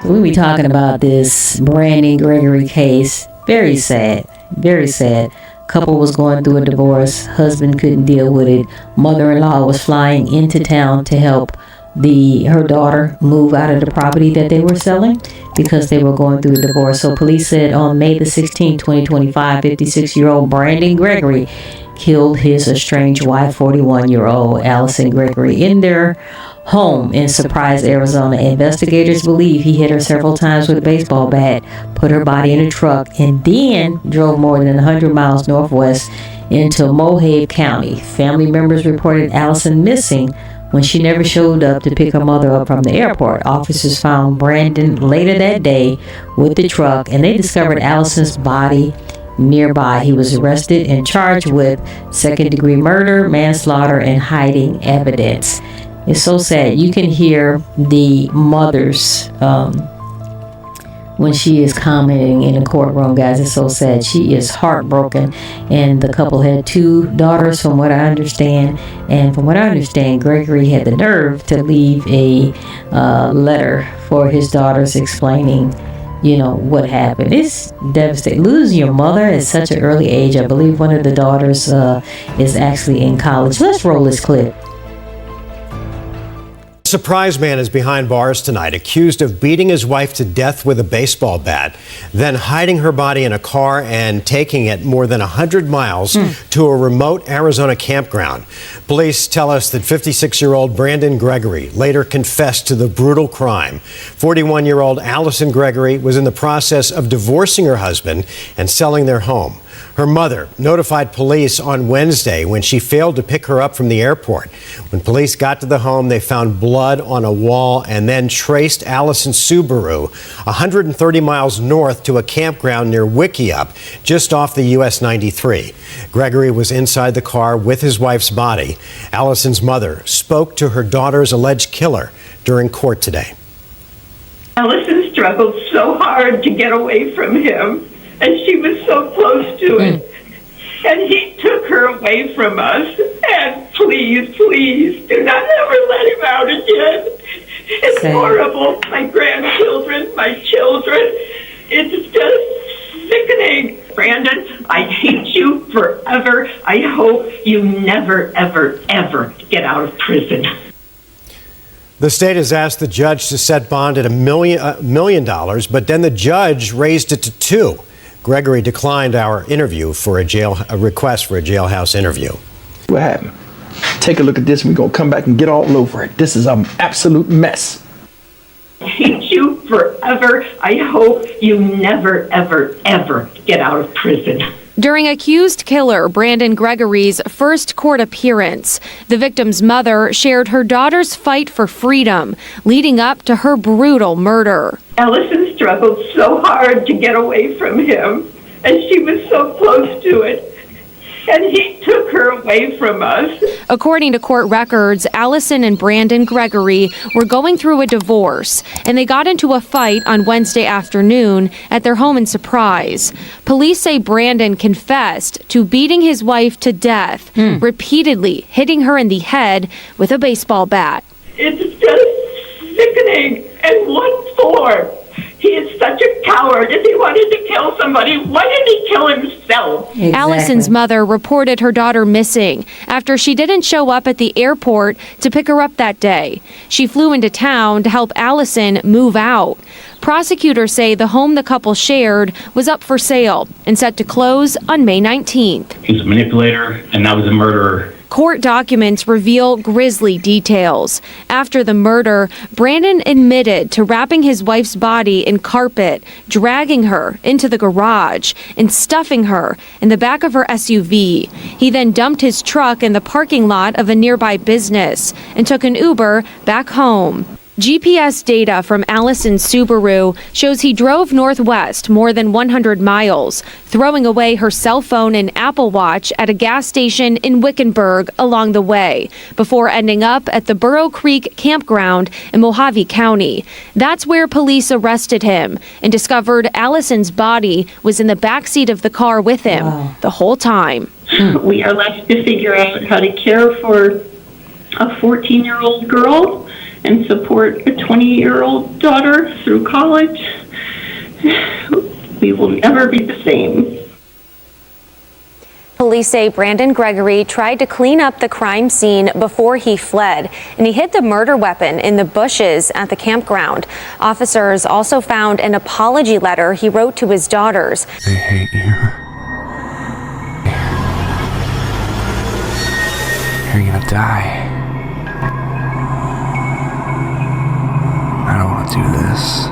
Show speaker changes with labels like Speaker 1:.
Speaker 1: We'll be talking about this Brandon Gregory case. Very sad. Very sad. Couple was going through a divorce. Husband couldn't deal with it. Mother-in-law was flying into town to help her daughter move out of the property that they were selling because they were going through a divorce. So police said on May the 16th, 2025, 56-year-old Brandon Gregory killed his estranged wife, 41-year-old Alison Gregory, in their home in Surprise, Arizona. Investigators believe he hit her several times with a baseball bat, put her body in a truck, and then drove more than 100 miles northwest into Mohave County. Family members reported Alison missing when she never showed up to pick her mother up from the airport. Officers found Brandon later that day with the truck, and they discovered Alison's body nearby. He was arrested and charged with second-degree murder, manslaughter, and hiding evidence. It's so sad. You can hear the mother's when she is commenting in the courtroom, guys. It's so sad. She is heartbroken, and the couple had 2 daughters, from what I understand. And from what I understand, Gregory had the nerve to leave a letter for his daughters explaining, what happened. It's devastating. Losing your mother at such an early age. I believe one of the daughters is actually in college. Let's roll this clip.
Speaker 2: Surprise man is behind bars tonight, accused of beating his wife to death with a baseball bat, then hiding her body in a car and taking it more than 100 miles to a remote Arizona campground. Police tell us that 56-year-old Brandon Gregory later confessed to the brutal crime. 41-year-old Alison Gregory was in the process of divorcing her husband and selling their home. Her mother notified police on Wednesday when she failed to pick her up from the airport. When police got to the home, they found blood on a wall and then traced Alison's Subaru 130 miles north to a campground near Wickiup, just off the US 93. Gregory was inside the car with his wife's body. Alison's mother spoke to her daughter's alleged killer during court today.
Speaker 3: Alison struggled so hard to get away from him, and she was so close to it. And he took her away from us. And please, please, do not ever let him out again. It's horrible. My grandchildren, my children, it's just sickening. Brandon, I hate you forever. I hope you never, ever, ever get out of prison.
Speaker 2: The state has asked the judge to set bond at $1 million, but then the judge raised it to $2 million. Gregory declined our interview for a request for a jailhouse interview.
Speaker 4: What happened? Take a look at this, and we're going to come back and get all over it. This is an absolute mess.
Speaker 3: I hate you forever. I hope you never, ever, ever get out of prison.
Speaker 5: During accused killer Brandon Gregory's first court appearance, the victim's mother shared her daughter's fight for freedom, leading up to her brutal murder.
Speaker 3: Alison struggled so hard to get away from him, and she was so close to it. And he took her away from us.
Speaker 5: According to court records, Alison and Brandon Gregory were going through a divorce, and they got into a fight on Wednesday afternoon at their home in Surprise. Police say Brandon confessed to beating his wife to death, repeatedly hitting her in the head with a baseball bat.
Speaker 3: It's just sickening. And what for? He is such a coward. If he wanted to kill somebody, why didn't he kill himself?
Speaker 1: Exactly.
Speaker 5: Alison's mother reported her daughter missing after she didn't show up at the airport to pick her up that day. She flew into town to help Alison move out. Prosecutors say the home the couple shared was up for sale and set to close on May 19th.
Speaker 6: He's a manipulator, and now he's a murderer.
Speaker 5: Court documents reveal grisly details. After the murder, Brandon admitted to wrapping his wife's body in carpet, dragging her into the garage, and stuffing her in the back of her SUV. He then dumped his truck in the parking lot of a nearby business and took an Uber back home. GPS data from Alison's Subaru shows he drove northwest more than 100 miles, throwing away her cell phone and Apple Watch at a gas station in Wickenburg along the way, before ending up at the Burrow Creek campground in Mohave County. That's where police arrested him and discovered Alison's body was in the backseat of the car with him the whole time.
Speaker 3: We are left to figure out how to care for a 14-year-old girl and support a 20-year-old daughter through college. We will never be the same.
Speaker 5: Police say Brandon Gregory tried to clean up the crime scene before he fled, and he hid the murder weapon in the bushes at the campground. Officers also found an apology letter he wrote to his daughters.
Speaker 7: They hate you. You're gonna die. I don't want to do this.